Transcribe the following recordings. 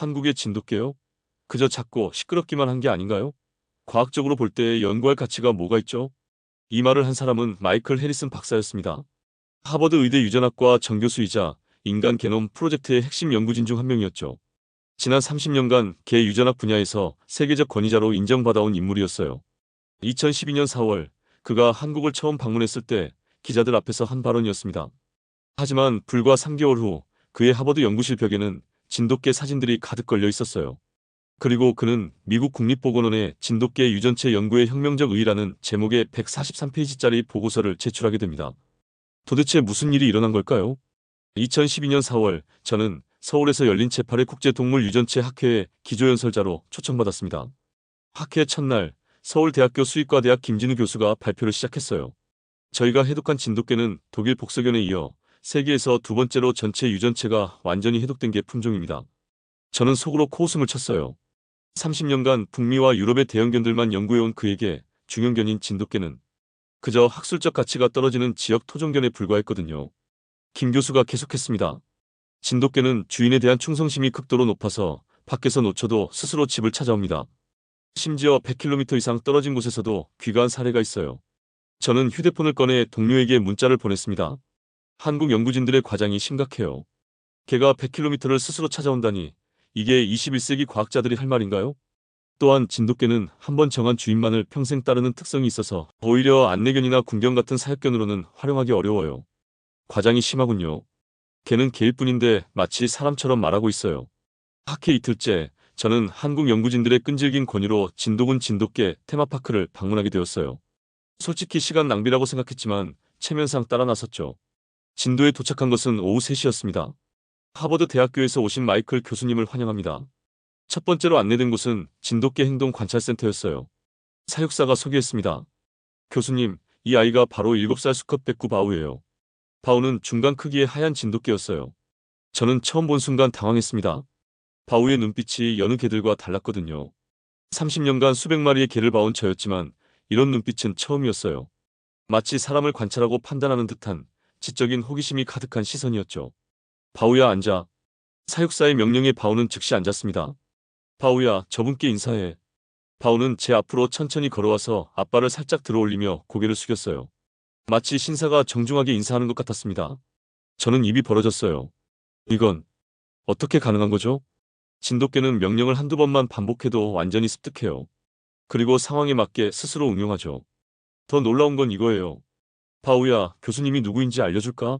한국의 진돗개요? 그저 작고 시끄럽기만 한 게 아닌가요? 과학적으로 볼 때 연구할 가치가 뭐가 있죠? 이 말을 한 사람은 마이클 해리슨 박사였습니다. 하버드 의대 유전학과 정교수이자 인간 게놈 프로젝트의 핵심 연구진 중 한 명이었죠. 지난 30년간 개 유전학 분야에서 세계적 권위자로 인정받아온 인물이었어요. 2012년 4월 그가 한국을 처음 방문했을 때 기자들 앞에서 한 발언이었습니다. 하지만 불과 3개월 후 그의 하버드 연구실 벽에는 진돗개 사진들이 가득 걸려 있었어요. 그리고 그는 미국 국립보건원의 진돗개 유전체 연구의 혁명적 의의라는 제목의 143페이지짜리 보고서를 제출하게 됩니다. 도대체 무슨 일이 일어난 걸까요? 2012년 4월 저는 서울에서 열린 제8회 국제동물 유전체 학회의 기조연설자로 초청받았습니다. 학회 첫날 서울대학교 수의과대학 김진우 교수가 발표를 시작했어요. 저희가 해독한 진돗개는 독일 복서견에 이어 세계에서 두 번째로 전체 유전체가 완전히 해독된 개 품종입니다. 저는 속으로 코웃음을 쳤어요. 30년간 북미와 유럽의 대형견들만 연구해온 그에게 중형견인 진돗개는 그저 학술적 가치가 떨어지는 지역 토종견에 불과했거든요. 김 교수가 계속했습니다. 진돗개는 주인에 대한 충성심이 극도로 높아서 밖에서 놓쳐도 스스로 집을 찾아옵니다. 심지어 100km 이상 떨어진 곳에서도 귀가한 사례가 있어요. 저는 휴대폰을 꺼내 동료에게 문자를 보냈습니다. 한국 연구진들의 과장이 심각해요. 개가 100km를 스스로 찾아온다니 이게 21세기 과학자들이 할 말인가요? 또한 진돗개는 한 번 정한 주인만을 평생 따르는 특성이 있어서 오히려 안내견이나 군견 같은 사육견으로는 활용하기 어려워요. 과장이 심하군요. 개는 개일 뿐인데 마치 사람처럼 말하고 있어요. 학회 이틀째 저는 한국 연구진들의 끈질긴 권유로 진도군 진돗개 테마파크를 방문하게 되었어요. 솔직히 시간 낭비라고 생각했지만 체면상 따라 나섰죠. 진도에 도착한 것은 오후 3시였습니다. 하버드 대학교에서 오신 마이클 교수님을 환영합니다. 첫 번째로 안내된 곳은 진돗개 행동 관찰센터였어요. 사육사가 소개했습니다. 교수님, 이 아이가 바로 7살 수컷 백구 바우예요. 바우는 중간 크기의 하얀 진돗개였어요. 저는 처음 본 순간 당황했습니다. 바우의 눈빛이 여느 개들과 달랐거든요. 30년간 수백 마리의 개를 봐온 저였지만 이런 눈빛은 처음이었어요. 마치 사람을 관찰하고 판단하는 듯한 지적인 호기심이 가득한 시선이었죠. 바우야 앉아. 사육사의 명령에 바우는 즉시 앉았습니다. 바우야, 저분께 인사해. 바우는 제 앞으로 천천히 걸어와서 앞발을 살짝 들어올리며 고개를 숙였어요. 마치 신사가 정중하게 인사하는 것 같았습니다. 저는 입이 벌어졌어요. 이건 어떻게 가능한 거죠? 진돗개는 명령을 한두 번만 반복해도 완전히 습득해요. 그리고 상황에 맞게 스스로 응용하죠. 더 놀라운 건 이거예요. 바우야, 교수님이 누구인지 알려줄까?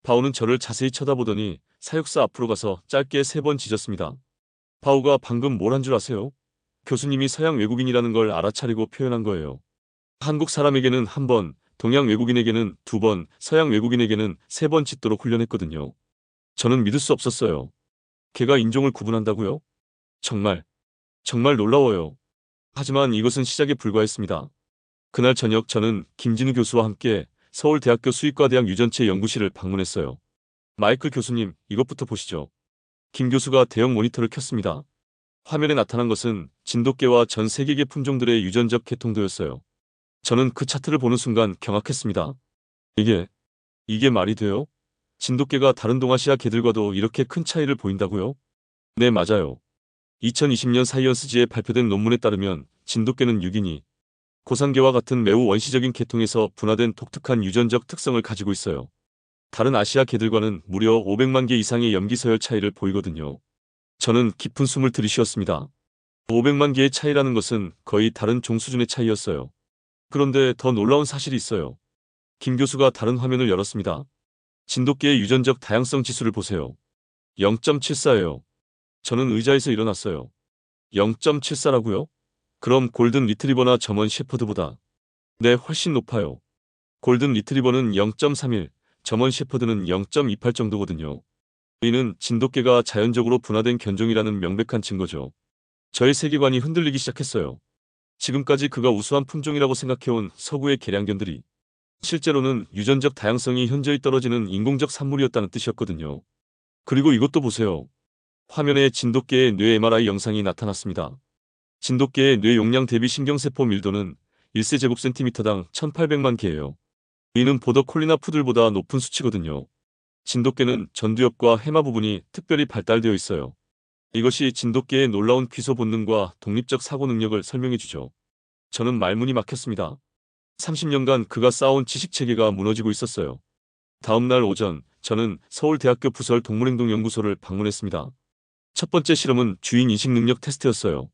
바우는 저를 자세히 쳐다보더니 사육사 앞으로 가서 짧게 3번 짖었습니다. 바우가 방금 뭘 한 줄 아세요? 교수님이 서양 외국인이라는 걸 알아차리고 표현한 거예요. 한국 사람에게는 1번, 동양 외국인에게는 2번, 서양 외국인에게는 3번 짖도록 훈련했거든요. 저는 믿을 수 없었어요. 개가 인종을 구분한다고요? 정말, 정말 놀라워요. 하지만 이것은 시작에 불과했습니다. 그날 저녁 저는 김진우 교수와 함께 서울대학교 수의과대학 유전체 연구실을 방문했어요. 마이클 교수님, 이것부터 보시죠. 김 교수가 대형 모니터를 켰습니다. 화면에 나타난 것은 진돗개와 전 세계계 품종들의 유전적 개통도였어요. 저는 그 차트를 보는 순간 경악했습니다. 이게, 이게 말이 돼요? 진돗개가 다른 동아시아 개들과도 이렇게 큰 차이를 보인다고요? 네, 맞아요. 2020년 사이언스지에 발표된 논문에 따르면 진돗개는 유기니, 고상개와 같은 매우 원시적인 계통에서 분화된 독특한 유전적 특성을 가지고 있어요. 다른 아시아 개들과는 무려 500만 개 이상의 염기서열 차이를 보이거든요. 저는 깊은 숨을 들이쉬었습니다. 500만 개의 차이라는 것은 거의 다른 종 수준의 차이였어요. 그런데 더 놀라운 사실이 있어요. 김 교수가 다른 화면을 열었습니다. 진돗개의 유전적 다양성 지수를 보세요. 0.74예요. 저는 의자에서 일어났어요. 0.74라고요? 그럼 골든 리트리버나 점원 셰퍼드보다 네, 훨씬 높아요. 골든 리트리버는 0.31, 점원 셰퍼드는 0.28 정도거든요. 이는 진돗개가 자연적으로 분화된 견종이라는 명백한 증거죠. 저의 세계관이 흔들리기 시작했어요. 지금까지 그가 우수한 품종이라고 생각해온 서구의 개량견들이 실제로는 유전적 다양성이 현저히 떨어지는 인공적 산물이었다는 뜻이었거든요. 그리고 이것도 보세요. 화면에 진돗개의 뇌 MRI 영상이 나타났습니다. 진돗개의 뇌 용량 대비 신경세포 밀도는 1세제곱센티미터당 1800만 개예요. 이는 보더콜리나 푸들보다 높은 수치거든요. 진돗개는 전두엽과 해마 부분이 특별히 발달되어 있어요. 이것이 진돗개의 놀라운 귀소 본능과 독립적 사고 능력을 설명해 주죠. 저는 말문이 막혔습니다. 30년간 그가 쌓아온 지식 체계가 무너지고 있었어요. 다음 날 오전, 저는 서울대학교 부설 동물행동연구소를 방문했습니다. 첫 번째 실험은 주인 인식 능력 테스트였어요.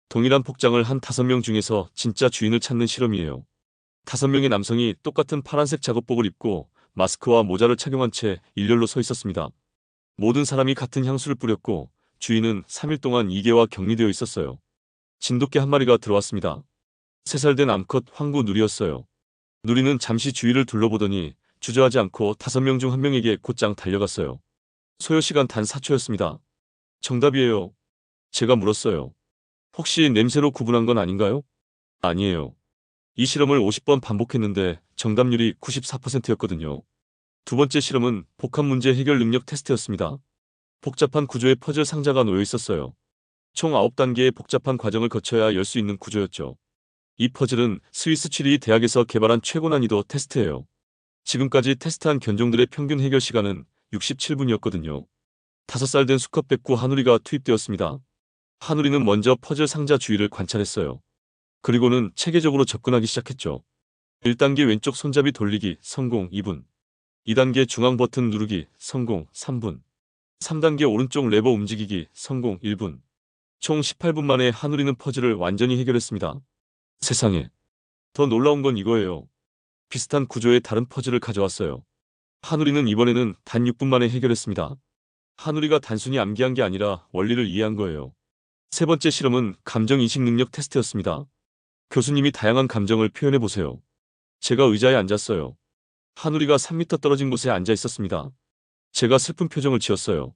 동일한 복장을 한 5명 중에서 진짜 주인을 찾는 실험이에요. 5명의 남성이 똑같은 파란색 작업복을 입고 마스크와 모자를 착용한 채 일렬로 서 있었습니다. 모든 사람이 같은 향수를 뿌렸고 주인은 3일 동안 이계와 격리되어 있었어요. 진돗개 한 마리가 들어왔습니다. 3살 된 암컷 황구 누리였어요. 누리는 잠시 주위를 둘러보더니 주저하지 않고 5명 중 1명에게 곧장 달려갔어요. 소요 시간 단 4초였습니다. 정답이에요. 제가 물었어요. 혹시 냄새로 구분한 건 아닌가요? 아니에요. 이 실험을 50번 반복했는데 정답률이 94%였거든요. 두 번째 실험은 복합 문제 해결 능력 테스트였습니다. 복잡한 구조의 퍼즐 상자가 놓여 있었어요. 총 9단계의 복잡한 과정을 거쳐야 열 수 있는 구조였죠. 이 퍼즐은 스위스 추리히 대학에서 개발한 최고 난이도 테스트예요. 지금까지 테스트한 견종들의 평균 해결 시간은 67분이었거든요. 5살 된 수컷 백구 하누리가 투입되었습니다. 하누리는 먼저 퍼즐 상자 주위를 관찰했어요. 그리고는 체계적으로 접근하기 시작했죠. 1단계 왼쪽 손잡이 돌리기 성공 2분. 2단계 중앙 버튼 누르기 성공 3분. 3단계 오른쪽 레버 움직이기 성공 1분. 총 18분 만에 하누리는 퍼즐을 완전히 해결했습니다. 세상에. 더 놀라운 건 이거예요. 비슷한 구조의 다른 퍼즐을 가져왔어요. 하누리는 이번에는 단 6분 만에 해결했습니다. 하누리가 단순히 암기한 게 아니라 원리를 이해한 거예요. 세 번째 실험은 감정인식 능력 테스트였습니다. 교수님이 다양한 감정을 표현해 보세요. 제가 의자에 앉았어요. 하누리가 3m 떨어진 곳에 앉아 있었습니다. 제가 슬픈 표정을 지었어요.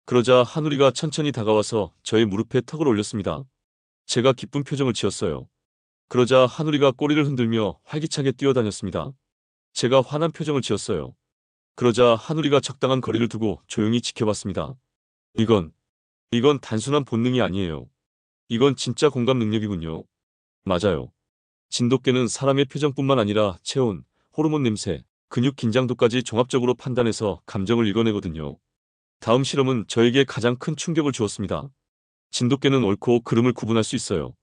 그러자 하누리가 천천히 다가와서 저의 무릎에 턱을 올렸습니다. 제가 기쁜 표정을 지었어요. 그러자 하누리가 꼬리를 흔들며 활기차게 뛰어다녔습니다. 제가 화난 표정을 지었어요. 그러자 하누리가 적당한 거리를 두고 조용히 지켜봤습니다. 이건 단순한 본능이 아니에요. 이건 진짜 공감 능력이군요. 맞아요. 진돗개는 사람의 표정뿐만 아니라 체온, 호르몬 냄새, 근육 긴장도까지 종합적으로 판단해서 감정을 읽어내거든요. 다음 실험은 저에게 가장 큰 충격을 주었습니다. 진돗개는 옳고 그름을 구분할 수 있어요.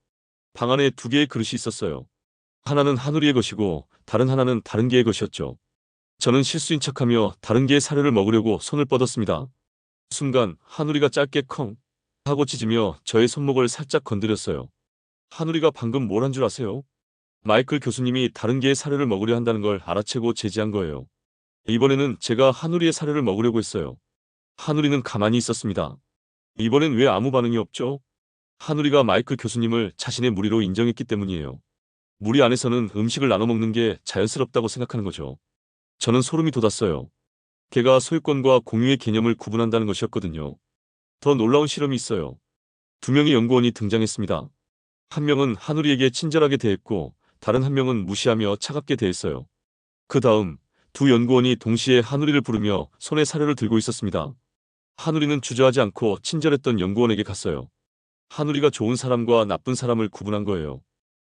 방 안에 2개의 그릇이 있었어요. 하나는 하누리의 것이고 다른 하나는 다른 개의 것이었죠. 저는 실수인 척하며 다른 개의 사료를 먹으려고 손을 뻗었습니다. 순간 하누리가 짧게 컹 하고 짖으며 저의 손목을 살짝 건드렸어요. 하누리가 방금 뭘 한 줄 아세요? 마이클 교수님이 다른 개의 사료를 먹으려 한다는 걸 알아채고 제지한 거예요. 이번에는 제가 하누리의 사료를 먹으려고 했어요. 하누리는 가만히 있었습니다. 이번엔 왜 아무 반응이 없죠? 하누리가 마이클 교수님을 자신의 무리로 인정했기 때문이에요. 무리 안에서는 음식을 나눠 먹는 게 자연스럽다고 생각하는 거죠. 저는 소름이 돋았어요. 개가 소유권과 공유의 개념을 구분한다는 것이었거든요. 더 놀라운 실험이 있어요. 2명의 연구원이 등장했습니다. 한 명은 하누리에게 친절하게 대했고 다른 한 명은 무시하며 차갑게 대했어요. 그 다음 두 연구원이 동시에 하누리를 부르며 손에 사료를 들고 있었습니다. 하누리는 주저하지 않고 친절했던 연구원에게 갔어요. 하누리가 좋은 사람과 나쁜 사람을 구분한 거예요.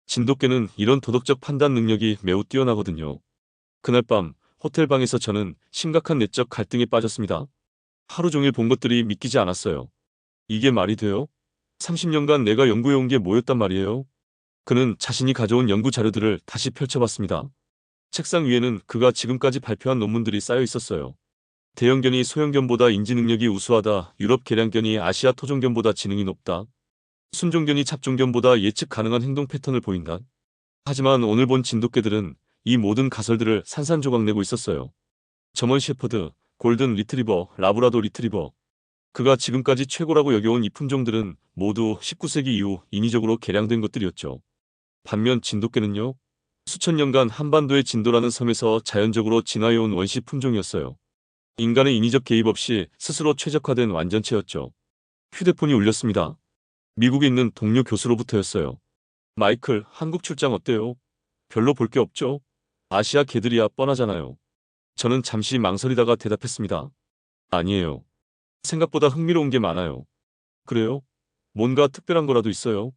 진돗개는 이런 도덕적 판단 능력이 매우 뛰어나거든요. 그날 밤 호텔 방에서 저는 심각한 내적 갈등에 빠졌습니다. 하루 종일 본 것들이 믿기지 않았어요. 이게 말이 돼요? 30년간 내가 연구해온 게 뭐였단 말이에요? 그는 자신이 가져온 연구 자료들을 다시 펼쳐봤습니다. 책상 위에는 그가 지금까지 발표한 논문들이 쌓여 있었어요. 대형견이 소형견보다 인지 능력이 우수하다. 유럽 개량견이 아시아 토종견보다 지능이 높다. 순종견이 잡종견보다 예측 가능한 행동 패턴을 보인다. 하지만 오늘 본 진돗개들은 이 모든 가설들을 산산조각 내고 있었어요. 저먼 셰퍼드, 골든 리트리버, 라브라도 리트리버. 그가 지금까지 최고라고 여겨온 이 품종들은 모두 19세기 이후 인위적으로 개량된 것들이었죠. 반면 진돗개는요? 수천 년간 한반도의 진도라는 섬에서 자연적으로 진화해온 원시 품종이었어요. 인간의 인위적 개입 없이 스스로 최적화된 완전체였죠. 휴대폰이 울렸습니다. 미국에 있는 동료 교수로부터였어요. 마이클, 한국 출장 어때요? 별로 볼 게 없죠? 아시아 개들이야 뻔하잖아요. 저는 잠시 망설이다가 대답했습니다. 아니에요. 생각보다 흥미로운 게 많아요. 그래요? 뭔가 특별한 거라도 있어요?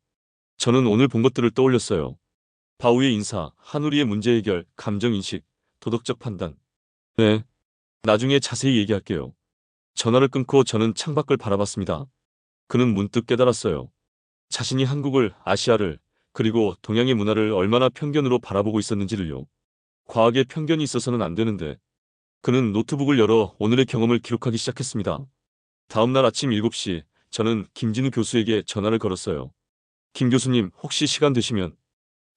저는 오늘 본 것들을 떠올렸어요. 바우의 인사, 하누리의 문제 해결, 감정인식, 도덕적 판단. 네. 나중에 자세히 얘기할게요. 전화를 끊고 저는 창밖을 바라봤습니다. 그는 문득 깨달았어요. 자신이 한국을, 아시아를, 그리고 동양의 문화를 얼마나 편견으로 바라보고 있었는지를요. 과학에 편견이 있어서는 안 되는데. 그는 노트북을 열어 오늘의 경험을 기록하기 시작했습니다. 다음 날 아침 7시, 저는 김진우 교수에게 전화를 걸었어요. 김 교수님, 혹시 시간 되시면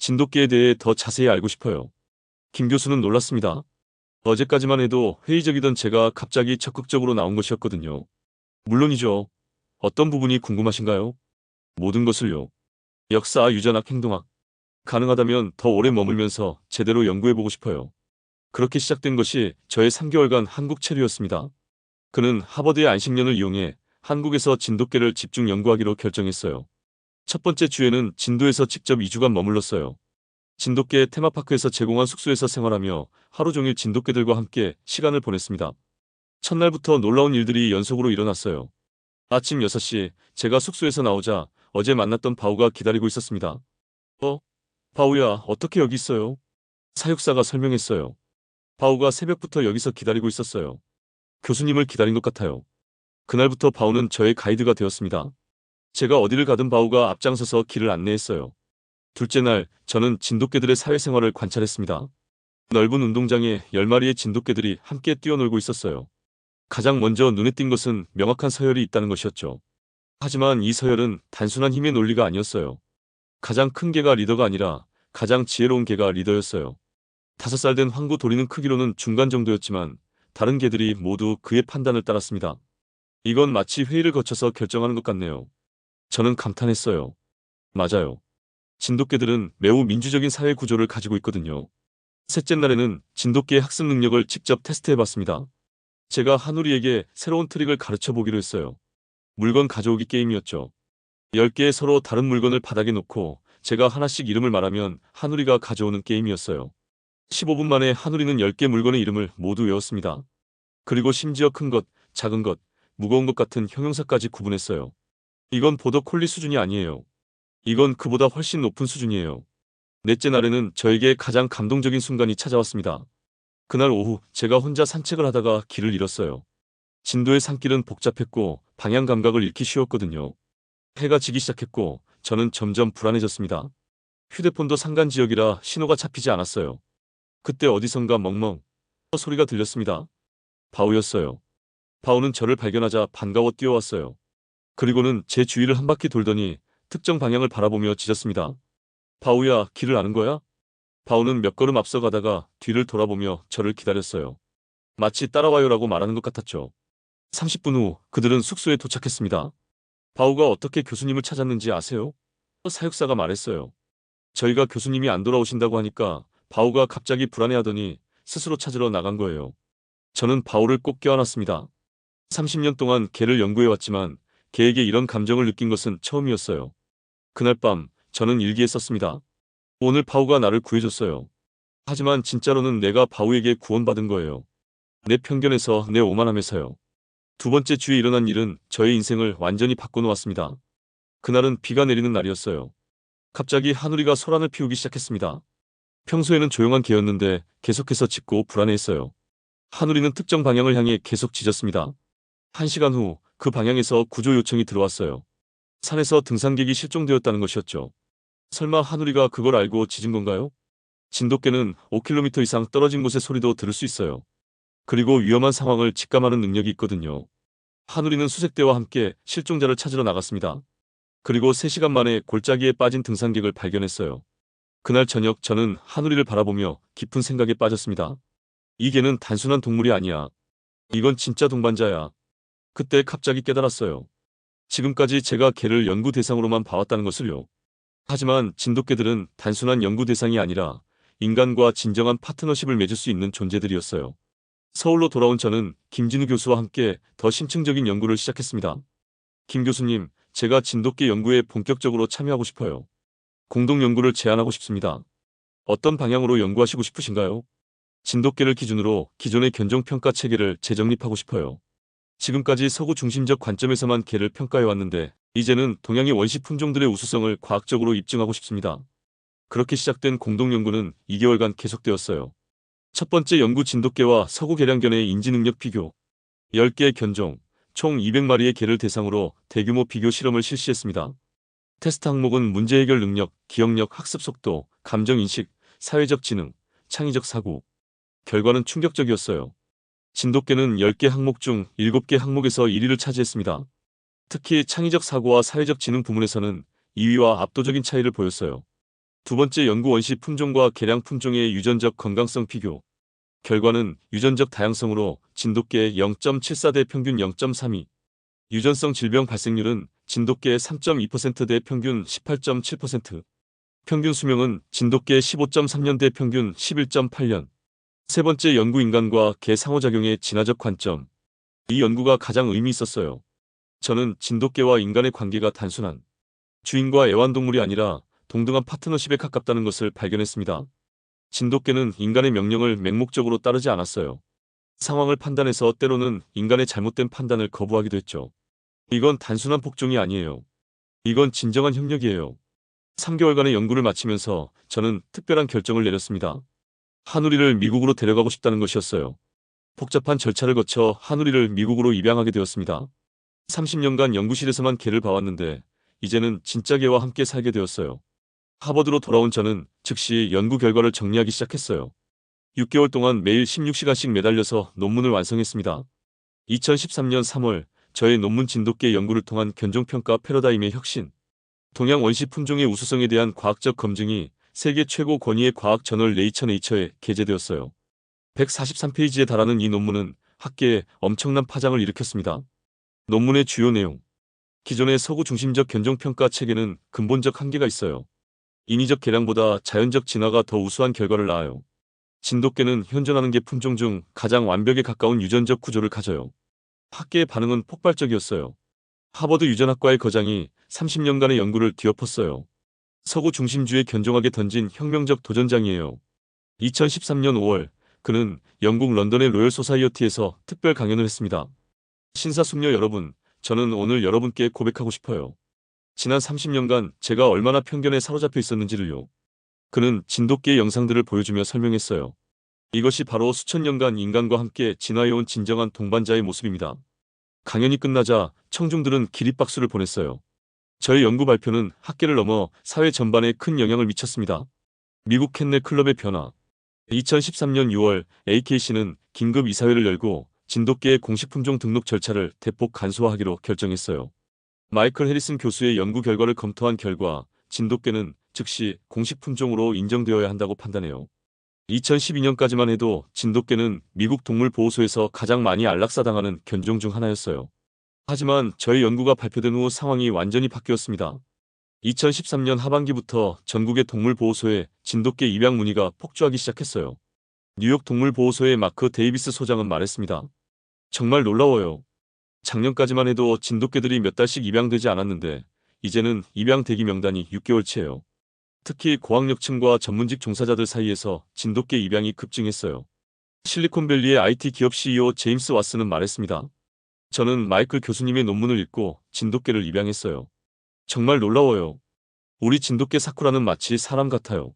진돗개에 대해 더 자세히 알고 싶어요. 김 교수는 놀랐습니다. 어제까지만 해도 회의적이던 제가 갑자기 적극적으로 나온 것이었거든요. 물론이죠. 어떤 부분이 궁금하신가요? 모든 것을요. 역사, 유전학, 행동학. 가능하다면 더 오래 머물면서 제대로 연구해보고 싶어요. 그렇게 시작된 것이 저의 3개월간 한국 체류였습니다. 그는 하버드의 안식년을 이용해 한국에서 진돗개를 집중 연구하기로 결정했어요. 첫 번째 주에는 진도에서 직접 2주간 머물렀어요. 진돗개 테마파크에서 제공한 숙소에서 생활하며 하루 종일 진돗개들과 함께 시간을 보냈습니다. 첫날부터 놀라운 일들이 연속으로 일어났어요. 아침 6시, 제가 숙소에서 나오자 어제 만났던 바우가 기다리고 있었습니다. 바우야, 어떻게 여기 있어요? 사육사가 설명했어요. 바우가 새벽부터 여기서 기다리고 있었어요. 교수님을 기다린 것 같아요. 그날부터 바우는 저의 가이드가 되었습니다. 제가 어디를 가든 바우가 앞장서서 길을 안내했어요. 둘째 날, 저는 진돗개들의 사회생활을 관찰했습니다. 넓은 운동장에 10마리의 진돗개들이 함께 뛰어놀고 있었어요. 가장 먼저 눈에 띈 것은 명확한 서열이 있다는 것이었죠. 하지만 이 서열은 단순한 힘의 논리가 아니었어요. 가장 큰 개가 리더가 아니라 가장 지혜로운 개가 리더였어요. 5살 된 황구 도리는 크기로는 중간 정도였지만 다른 개들이 모두 그의 판단을 따랐습니다. 이건 마치 회의를 거쳐서 결정하는 것 같네요. 저는 감탄했어요. 맞아요. 진돗개들은 매우 민주적인 사회 구조를 가지고 있거든요. 셋째 날에는 진돗개의 학습 능력을 직접 테스트해봤습니다. 제가 하누리에게 새로운 트릭을 가르쳐 보기로 했어요. 물건 가져오기 게임이었죠. 10개의 서로 다른 물건을 바닥에 놓고 제가 하나씩 이름을 말하면 하누리가 가져오는 게임이었어요. 15분 만에 하누리는 10개 물건의 이름을 모두 외웠습니다. 그리고 심지어 큰 것, 작은 것, 무거운 것 같은 형용사까지 구분했어요. 이건 보더 콜리 수준이 아니에요. 이건 그보다 훨씬 높은 수준이에요. 넷째 날에는 저에게 가장 감동적인 순간이 찾아왔습니다. 그날 오후 제가 혼자 산책을 하다가 길을 잃었어요. 진도의 산길은 복잡했고 방향 감각을 잃기 쉬웠거든요. 해가 지기 시작했고 저는 점점 불안해졌습니다. 휴대폰도 산간 지역이라 신호가 잡히지 않았어요. 그때 어디선가 멍멍 소리가 들렸습니다. 바우였어요. 바우는 저를 발견하자 반가워 뛰어왔어요. 그리고는 제 주위를 한 바퀴 돌더니 특정 방향을 바라보며 짖었습니다. 바우야, 길을 아는 거야? 바우는 몇 걸음 앞서 가다가 뒤를 돌아보며 저를 기다렸어요. 마치 따라와요라고 말하는 것 같았죠. 30분 후 그들은 숙소에 도착했습니다. 바우가 어떻게 교수님을 찾았는지 아세요? 사육사가 말했어요. 저희가 교수님이 안 돌아오신다고 하니까 바우가 갑자기 불안해하더니 스스로 찾으러 나간 거예요. 저는 바우를 꼭 껴안았습니다. 30년 동안 개를 연구해왔지만 개에게 이런 감정을 느낀 것은 처음이었어요. 그날 밤 저는 일기에 썼습니다. 오늘 바우가 나를 구해줬어요. 하지만 진짜로는 내가 바우에게 구원받은 거예요. 내 편견에서, 내 오만함에서요. 두 번째 주에 일어난 일은 저의 인생을 완전히 바꿔놓았습니다. 그날은 비가 내리는 날이었어요. 갑자기 하누리가 소란을 피우기 시작했습니다. 평소에는 조용한 개였는데 계속해서 짖고 불안해했어요. 하누리는 특정 방향을 향해 계속 짖었습니다. 1시간 후 그 방향에서 구조 요청이 들어왔어요. 산에서 등산객이 실종되었다는 것이었죠. 설마 하누리가 그걸 알고 짖은 건가요? 진돗개는 5km 이상 떨어진 곳의 소리도 들을 수 있어요. 그리고 위험한 상황을 직감하는 능력이 있거든요. 하누리는 수색대와 함께 실종자를 찾으러 나갔습니다. 그리고 3시간 만에 골짜기에 빠진 등산객을 발견했어요. 그날 저녁 저는 하누리를 바라보며 깊은 생각에 빠졌습니다. 이 개는 단순한 동물이 아니야. 이건 진짜 동반자야. 그때 갑자기 깨달았어요. 지금까지 제가 개를 연구 대상으로만 봐왔다는 것을요. 하지만 진돗개들은 단순한 연구 대상이 아니라 인간과 진정한 파트너십을 맺을 수 있는 존재들이었어요. 서울로 돌아온 저는 김진우 교수와 함께 더 심층적인 연구를 시작했습니다. 김 교수님, 제가 진돗개 연구에 본격적으로 참여하고 싶어요. 공동 연구를 제안하고 싶습니다. 어떤 방향으로 연구하시고 싶으신가요? 진돗개를 기준으로 기존의 견종평가 체계를 재정립하고 싶어요. 지금까지 서구 중심적 관점에서만 개를 평가해왔는데 이제는 동양의 원시 품종들의 우수성을 과학적으로 입증하고 싶습니다. 그렇게 시작된 공동 연구는 2개월간 계속되었어요. 첫 번째 연구 진돗개와 서구 개량견의 인지 능력 비교. 10개의 견종, 총 200마리의 개를 대상으로 대규모 비교 실험을 실시했습니다. 테스트 항목은 문제 해결 능력, 기억력, 학습 속도, 감정 인식, 사회적 지능, 창의적 사고. 결과는 충격적이었어요. 진돗개는 10개 항목 중 7개 항목에서 1위를 차지했습니다. 특히 창의적 사고와 사회적 지능 부문에서는 2위와 압도적인 차이를 보였어요. 두 번째 연구 원시 품종과 개량 품종의 유전적 건강성 비교. 결과는 유전적 다양성으로 진돗개 0.74 대 평균 0.32, 유전성 질병 발생률은 진돗개 3.2% 대 평균 18.7%, 평균 수명은 진돗개 15.3년 대 평균 11.8년. 세 번째 연구 인간과 개 상호작용의 진화적 관점. 이 연구가 가장 의미 있었어요. 저는 진돗개와 인간의 관계가 단순한 주인과 애완동물이 아니라 동등한 파트너십에 가깝다는 것을 발견했습니다. 진돗개는 인간의 명령을 맹목적으로 따르지 않았어요. 상황을 판단해서 때로는 인간의 잘못된 판단을 거부하기도 했죠. 이건 단순한 복종이 아니에요. 이건 진정한 협력이에요. 3개월간의 연구를 마치면서 저는 특별한 결정을 내렸습니다. 하누리를 미국으로 데려가고 싶다는 것이었어요. 복잡한 절차를 거쳐 하누리를 미국으로 입양하게 되었습니다. 30년간 연구실에서만 개를 봐왔는데 이제는 진짜 개와 함께 살게 되었어요. 하버드로 돌아온 저는 즉시 연구 결과를 정리하기 시작했어요. 6개월 동안 매일 16시간씩 매달려서 논문을 완성했습니다. 2013년 3월 저의 논문 진돗개 연구를 통한 견종평가 패러다임의 혁신, 동양 원시 품종의 우수성에 대한 과학적 검증이 세계 최고 권위의 과학 저널 네이처에 게재되었어요. 143페이지에 달하는 이 논문은 학계에 엄청난 파장을 일으켰습니다. 논문의 주요 내용. 기존의 서구 중심적 견종평가 체계는 근본적 한계가 있어요. 인위적 개량보다 자연적 진화가 더 우수한 결과를 낳아요. 진돗개는 현존하는 개 품종 중 가장 완벽에 가까운 유전적 구조를 가져요. 학계의 반응은 폭발적이었어요. 하버드 유전학과의 거장이 30년간의 연구를 뒤엎었어요. 서구 중심주의 견종학에 던진 혁명적 도전장이에요. 2013년 5월 그는 영국 런던의 로열 소사이어티에서 특별 강연을 했습니다. 신사숙녀 여러분, 저는 오늘 여러분께 고백하고 싶어요. 지난 30년간 제가 얼마나 편견에 사로잡혀 있었는지를요. 그는 진돗개의 영상들을 보여주며 설명했어요. 이것이 바로 수천 년간 인간과 함께 진화해온 진정한 동반자의 모습입니다. 강연이 끝나자 청중들은 기립박수를 보냈어요. 저의 연구 발표는 학계를 넘어 사회 전반에 큰 영향을 미쳤습니다. 미국 캔넬 클럽의 변화. 2013년 6월 AKC는 긴급 이사회를 열고 진돗개의 공식 품종 등록 절차를 대폭 간소화하기로 결정했어요. 마이클 해리슨 교수의 연구 결과를 검토한 결과 진돗개는 즉시 공식 품종으로 인정되어야 한다고 판단해요. 2012년까지만 해도 진돗개는 미국 동물보호소에서 가장 많이 안락사당하는 견종 중 하나였어요. 하지만 저희 연구가 발표된 후 상황이 완전히 바뀌었습니다. 2013년 하반기부터 전국의 동물보호소에 진돗개 입양 문의가 폭주하기 시작했어요. 뉴욕 동물보호소의 마크 데이비스 소장은 말했습니다. 정말 놀라워요. 작년까지만 해도 진돗개들이 몇 달씩 입양되지 않았는데 이제는 입양 대기 명단이 6개월치예요. 특히 고학력층과 전문직 종사자들 사이에서 진돗개 입양이 급증했어요. 실리콘밸리의 IT 기업 CEO 제임스 왓슨은 말했습니다. 저는 마이클 교수님의 논문을 읽고 진돗개를 입양했어요. 정말 놀라워요. 우리 진돗개 사쿠라는 마치 사람 같아요.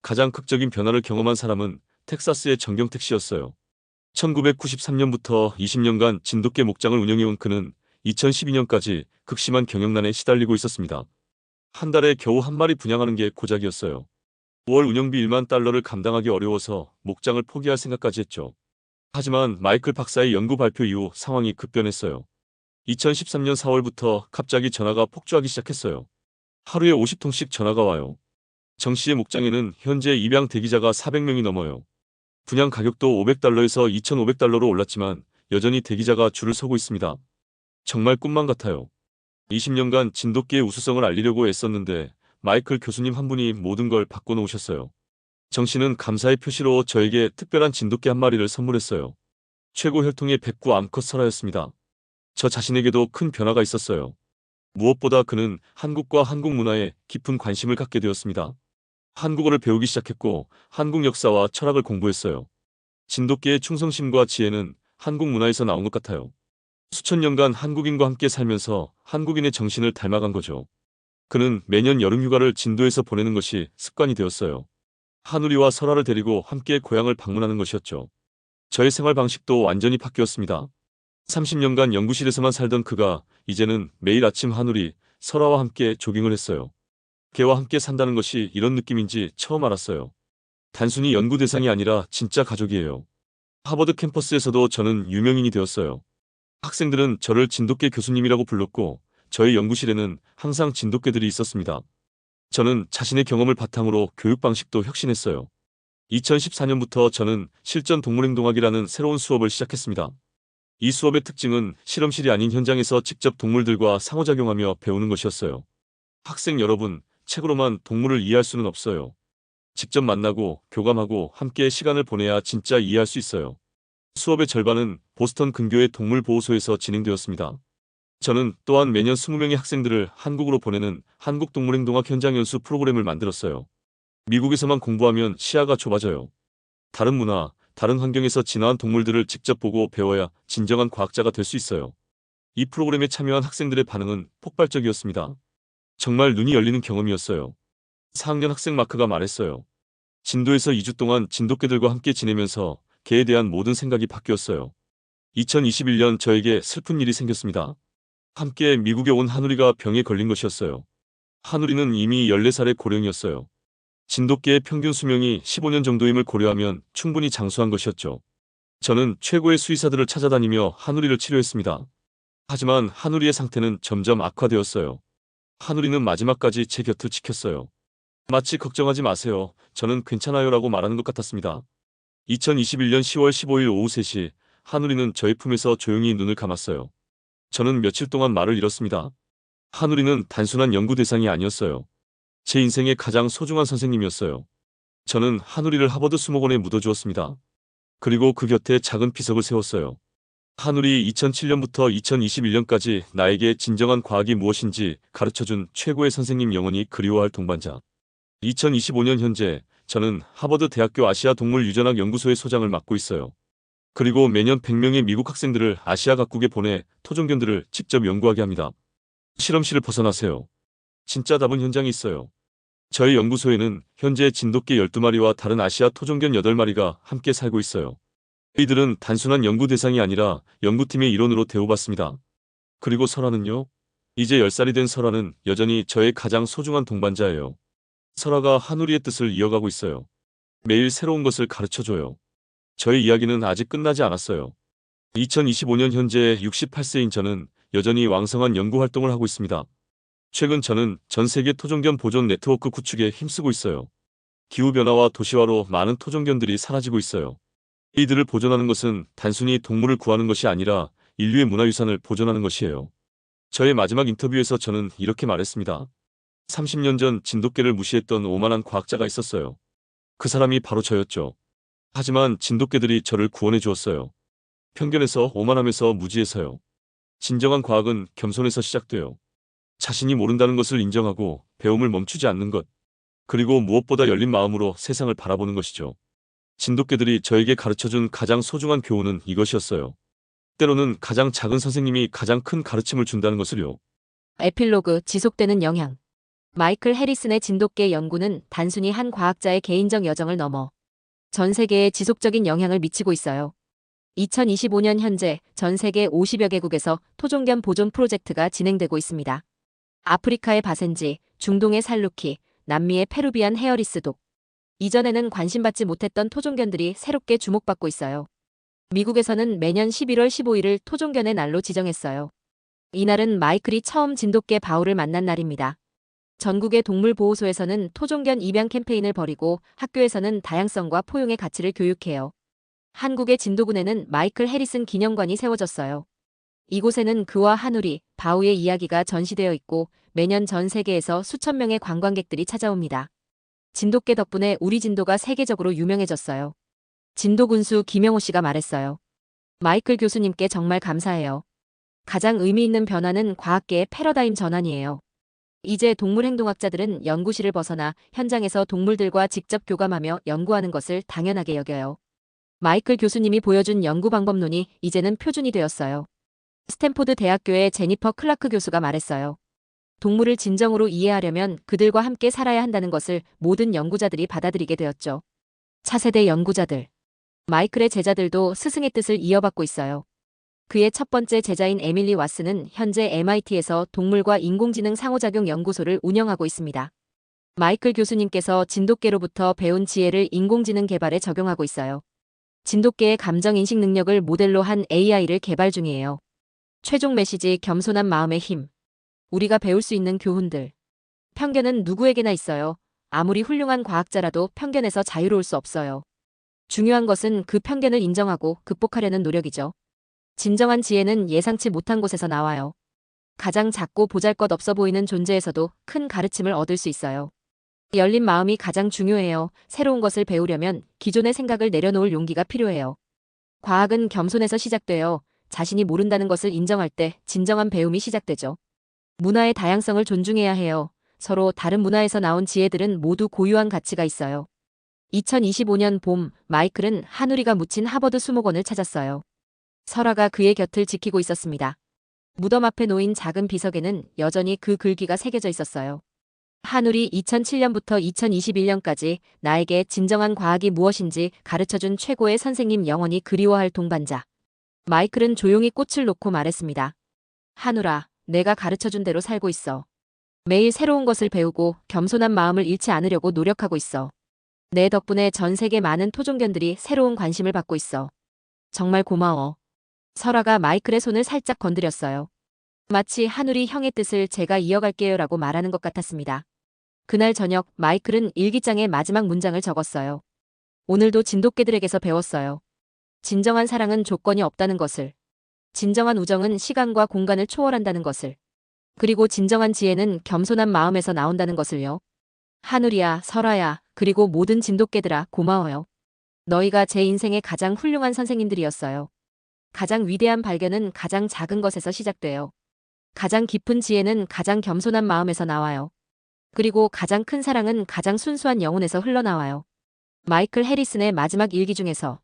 가장 극적인 변화를 경험한 사람은 텍사스의 정경택 씨였어요. 1993년부터 20년간 진돗개 목장을 운영해온 그는 2012년까지 극심한 경영난에 시달리고 있었습니다. 한 달에 겨우 한 마리 분양하는 게 고작이었어요. 월 운영비 1만 달러를 감당하기 어려워서 목장을 포기할 생각까지 했죠. 하지만 마이클 박사의 연구 발표 이후 상황이 급변했어요. 2013년 4월부터 갑자기 전화가 폭주하기 시작했어요. 하루에 50통씩 전화가 와요. 정 씨의 목장에는 현재 입양 대기자가 400명이 넘어요. 분양 가격도 500달러에서 2,500달러로 올랐지만 여전히 대기자가 줄을 서고 있습니다. 정말 꿈만 같아요. 20년간 진돗개의 우수성을 알리려고 애썼는데 마이클 교수님 한 분이 모든 걸 바꿔놓으셨어요. 정 씨는 감사의 표시로 저에게 특별한 진돗개 한 마리를 선물했어요. 최고 혈통의 백구 암컷 설아였습니다. 저 자신에게도 큰 변화가 있었어요. 무엇보다 그는 한국과 한국 문화에 깊은 관심을 갖게 되었습니다. 한국어를 배우기 시작했고 한국 역사와 철학을 공부했어요. 진돗개의 충성심과 지혜는 한국 문화에서 나온 것 같아요. 수천 년간 한국인과 함께 살면서 한국인의 정신을 닮아간 거죠. 그는 매년 여름 휴가를 진도에서 보내는 것이 습관이 되었어요. 하누리와 설아를 데리고 함께 고향을 방문하는 것이었죠. 저의 생활 방식도 완전히 바뀌었습니다. 30년간 연구실에서만 살던 그가 이제는 매일 아침 하누리, 설아와 함께 조깅을 했어요. 걔와 함께 산다는 것이 이런 느낌인지 처음 알았어요. 단순히 연구 대상이 아니라 진짜 가족이에요. 하버드 캠퍼스에서도 저는 유명인이 되었어요. 학생들은 저를 진돗개 교수님이라고 불렀고 저희 연구실에는 항상 진돗개들이 있었습니다. 저는 자신의 경험을 바탕으로 교육 방식도 혁신했어요. 2014년부터 저는 실전 동물행동학이라는 새로운 수업을 시작했습니다. 이 수업의 특징은 실험실이 아닌 현장에서 직접 동물들과 상호작용하며 배우는 것이었어요. 학생 여러분, 책으로만 동물을 이해할 수는 없어요. 직접 만나고 교감하고 함께 시간을 보내야 진짜 이해할 수 있어요. 수업의 절반은 보스턴 근교의 동물보호소에서 진행되었습니다. 저는 또한 매년 20명의 학생들을 한국으로 보내는 한국동물행동학 현장 연수 프로그램을 만들었어요. 미국에서만 공부하면 시야가 좁아져요. 다른 문화, 다른 환경에서 진화한 동물들을 직접 보고 배워야 진정한 과학자가 될 수 있어요. 이 프로그램에 참여한 학생들의 반응은 폭발적이었습니다. 정말 눈이 열리는 경험이었어요. 4학년 학생 마크가 말했어요. 진도에서 2주 동안 진돗개들과 함께 지내면서 개에 대한 모든 생각이 바뀌었어요. 2021년 저에게 슬픈 일이 생겼습니다. 함께 미국에 온 하누리가 병에 걸린 것이었어요. 하누리는 이미 14살의 고령이었어요. 진돗개의 평균 수명이 15년 정도임을 고려하면 충분히 장수한 것이었죠. 저는 최고의 수의사들을 찾아다니며 하누리를 치료했습니다. 하지만 하누리의 상태는 점점 악화되었어요. 하누리는 마지막까지 제 곁을 지켰어요. 마치 걱정하지 마세요. 저는 괜찮아요라고 말하는 것 같았습니다. 2021년 10월 15일 오후 3시, 하누리는 저의 품에서 조용히 눈을 감았어요. 저는 며칠 동안 말을 잃었습니다. 하누리는 단순한 연구 대상이 아니었어요. 제 인생의 가장 소중한 선생님이었어요. 저는 하누리를 하버드 수목원에 묻어주었습니다. 그리고 그 곁에 작은 비석을 세웠어요. 하누리 2007년부터 2021년까지 나에게 진정한 과학이 무엇인지 가르쳐준 최고의 선생님, 영원히 그리워할 동반자. 2025년 현재 저는 하버드 대학교 아시아 동물 유전학 연구소의 소장을 맡고 있어요. 그리고 매년 100명의 미국 학생들을 아시아 각국에 보내 토종견들을 직접 연구하게 합니다. 실험실을 벗어나세요. 진짜 답은 현장에 있어요. 저희 연구소에는 현재 진돗개 12마리와 다른 아시아 토종견 8마리가 함께 살고 있어요. 이들은 단순한 연구 대상이 아니라 연구팀의 일원으로 대우받습니다. 그리고 설아는요? 이제 10살이 된 설아는 여전히 저의 가장 소중한 동반자예요. 설아가 하누리의 뜻을 이어가고 있어요. 매일 새로운 것을 가르쳐줘요. 저의 이야기는 아직 끝나지 않았어요. 2025년 현재 68세인 저는 여전히 왕성한 연구 활동을 하고 있습니다. 최근 저는 전 세계 토종견 보존 네트워크 구축에 힘쓰고 있어요. 기후변화와 도시화로 많은 토종견들이 사라지고 있어요. 이들을 보존하는 것은 단순히 동물을 구하는 것이 아니라 인류의 문화유산을 보존하는 것이에요. 저의 마지막 인터뷰에서 저는 이렇게 말했습니다. 30년 전 진돗개를 무시했던 오만한 과학자가 있었어요. 그 사람이 바로 저였죠. 하지만 진돗개들이 저를 구원해 주었어요. 편견에서, 오만함에서, 무지에서요. 진정한 과학은 겸손에서 시작돼요. 자신이 모른다는 것을 인정하고 배움을 멈추지 않는 것. 그리고 무엇보다 열린 마음으로 세상을 바라보는 것이죠. 진돗개들이 저에게 가르쳐준 가장 소중한 교훈은 이것이었어요. 때로는 가장 작은 선생님이 가장 큰 가르침을 준다는 것을요. 에필로그, 지속되는 영향. 마이클 해리슨의 진돗개 연구는 단순히 한 과학자의 개인적 여정을 넘어 전 세계에 지속적인 영향을 미치고 있어요. 2025년 현재 전 세계 50여 개국에서 토종견 보존 프로젝트가 진행되고 있습니다. 아프리카의 바센지, 중동의 살루키, 남미의 페루비안 헤어리스 독. 이전에는 관심받지 못했던 토종견들이 새롭게 주목받고 있어요. 미국에서는 매년 11월 15일을 토종견의 날로 지정했어요. 이날은 마이클이 처음 진돗개 바울을 만난 날입니다. 전국의 동물보호소에서는 토종견 입양 캠페인을 벌이고 학교에서는 다양성과 포용의 가치를 교육해요. 한국의 진도군에는 마이클 해리슨 기념관이 세워졌어요. 이곳에는 그와 하누리, 바우의 이야기가 전시되어 있고 매년 전 세계에서 수천 명의 관광객들이 찾아옵니다. 진돗개 덕분에 우리 진도가 세계적으로 유명해졌어요. 진도군수 김영호 씨가 말했어요. 마이클 교수님께 정말 감사해요. 가장 의미 있는 변화는 과학계의 패러다임 전환이에요. 이제 동물행동학자들은 연구실을 벗어나 현장에서 동물들과 직접 교감하며 연구하는 것을 당연하게 여겨요. 마이클 교수님이 보여준 연구 방법론이 이제는 표준이 되었어요. 스탠포드 대학교의 제니퍼 클라크 교수가 말했어요. 동물을 진정으로 이해하려면 그들과 함께 살아야 한다는 것을 모든 연구자들이 받아들이게 되었죠. 차세대 연구자들. 마이클의 제자들도 스승의 뜻을 이어받고 있어요. 그의 첫 번째 제자인 에밀리 왓슨은 현재 MIT에서 동물과 인공지능 상호작용 연구소를 운영하고 있습니다. 마이클 교수님께서 진돗개로부터 배운 지혜를 인공지능 개발에 적용하고 있어요. 진돗개의 감정인식 능력을 모델로 한 AI를 개발 중이에요. 최종 메시지: 겸손한 마음의 힘. 우리가 배울 수 있는 교훈들. 편견은 누구에게나 있어요. 아무리 훌륭한 과학자라도 편견에서 자유로울 수 없어요. 중요한 것은 그 편견을 인정하고 극복하려는 노력이죠. 진정한 지혜는 예상치 못한 곳에서 나와요. 가장 작고 보잘것없어 보이는 존재에서도 큰 가르침을 얻을 수 있어요. 열린 마음이 가장 중요해요. 새로운 것을 배우려면 기존의 생각을 내려놓을 용기가 필요해요. 과학은 겸손에서 시작돼요. 자신이 모른다는 것을 인정할 때 진정한 배움이 시작되죠. 문화의 다양성을 존중해야 해요. 서로 다른 문화에서 나온 지혜들은 모두 고유한 가치가 있어요. 2025년 봄, 마이클은 한우리가 묻힌 하버드 수목원을 찾았어요. 설화가 그의 곁을 지키고 있었습니다. 무덤 앞에 놓인 작은 비석에는 여전히 그 글귀가 새겨져 있었어요. 한우리, 2007년부터 2021년까지 나에게 진정한 과학이 무엇인지 가르쳐준 최고의 선생님, 영원히 그리워할 동반자. 마이클은 조용히 꽃을 놓고 말했습니다. 한우라, 내가 가르쳐준 대로 살고 있어. 매일 새로운 것을 배우고 겸손한 마음을 잃지 않으려고 노력하고 있어. 내 덕분에 전 세계 많은 토종견들이 새로운 관심을 받고 있어. 정말 고마워. 설아가 마이클의 손을 살짝 건드렸어요. 마치 한우리 형의 뜻을 제가 이어갈게요라고 말하는 것 같았습니다. 그날 저녁, 마이클은 일기장에 마지막 문장을 적었어요. 오늘도 진돗개들에게서 배웠어요. 진정한 사랑은 조건이 없다는 것을. 진정한 우정은 시간과 공간을 초월한다는 것을. 그리고 진정한 지혜는 겸손한 마음에서 나온다는 것을요. 한우리야, 설아야, 그리고 모든 진돗개들아, 고마워요. 너희가 제 인생의 가장 훌륭한 선생님들이었어요. 가장 위대한 발견은 가장 작은 것에서 시작돼요. 가장 깊은 지혜는 가장 겸손한 마음에서 나와요. 그리고 가장 큰 사랑은 가장 순수한 영혼에서 흘러나와요. 마이클 해리슨의 마지막 일기 중에서